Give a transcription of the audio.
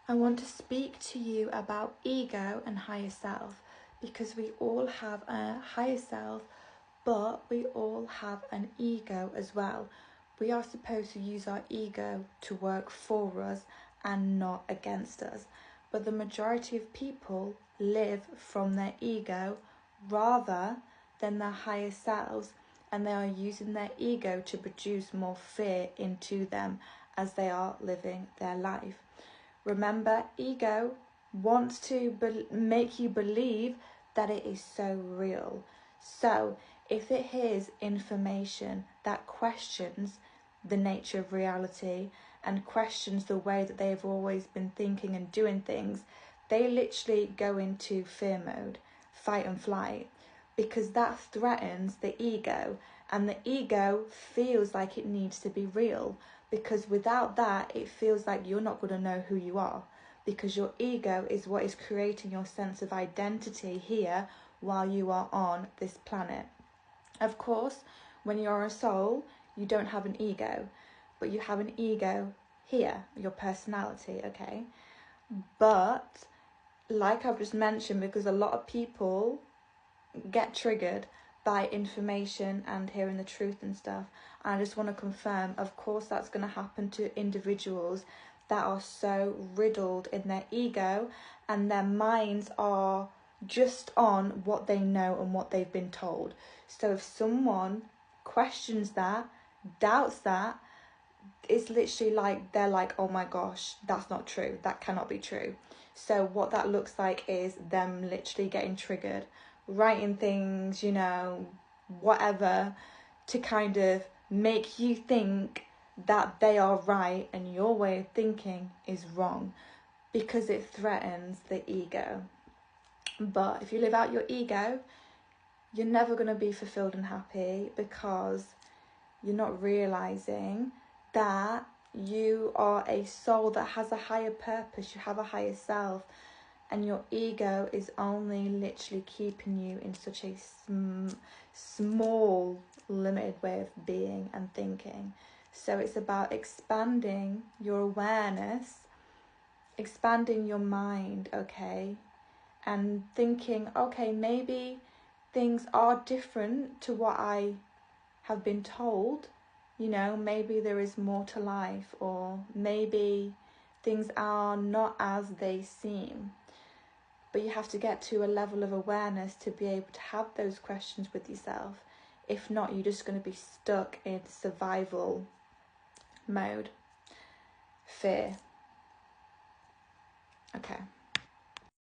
I want to speak to you about ego and higher self, because we all have a higher self, but we all have an ego as well. We are supposed to use our ego to work for us and not against us. But the majority of people live from their ego rather than their higher selves, and they are using their ego to produce more fear into them as they are living their life. Remember, ego wants to make you believe that it is so real. So if it hears information that questions the nature of reality and questions the way that they've always been thinking and doing things, they literally go into fear mode, fight and flight, because that threatens the ego, and the ego feels like it needs to be real, because without that it feels like you're not going to know who you are, because your ego is what is creating your sense of identity here while you are on this planet. Of course, when you're a soul, you don't have an ego, but you have an ego here, your personality, okay? But like I've just mentioned, because a lot of people get triggered by information and hearing the truth and stuff, and I just want to confirm, of course that's going to happen to individuals that are so riddled in their ego and their minds are just on what they know and what they've been told. So if someone questions that, doubts that, it's literally like they're like, oh my gosh, that's not true, that cannot be true. So what that looks like is them literally getting triggered, writing things, you know, whatever, to kind of make you think that they are right and your way of thinking is wrong, because it threatens the ego. But if you live out your ego, you're never going to be fulfilled and happy, because you're not realizing that you are a soul that has a higher purpose, you have a higher self, and your ego is only literally keeping you in such a small, limited way of being and thinking. So it's about expanding your awareness, expanding your mind, okay, and thinking, okay, maybe things are different to what I have been told, you know, maybe there is more to life, or maybe things are not as they seem. But you have to get to a level of awareness to be able to have those questions with yourself. If not, you're just going to be stuck in survival mode. Fear. Okay.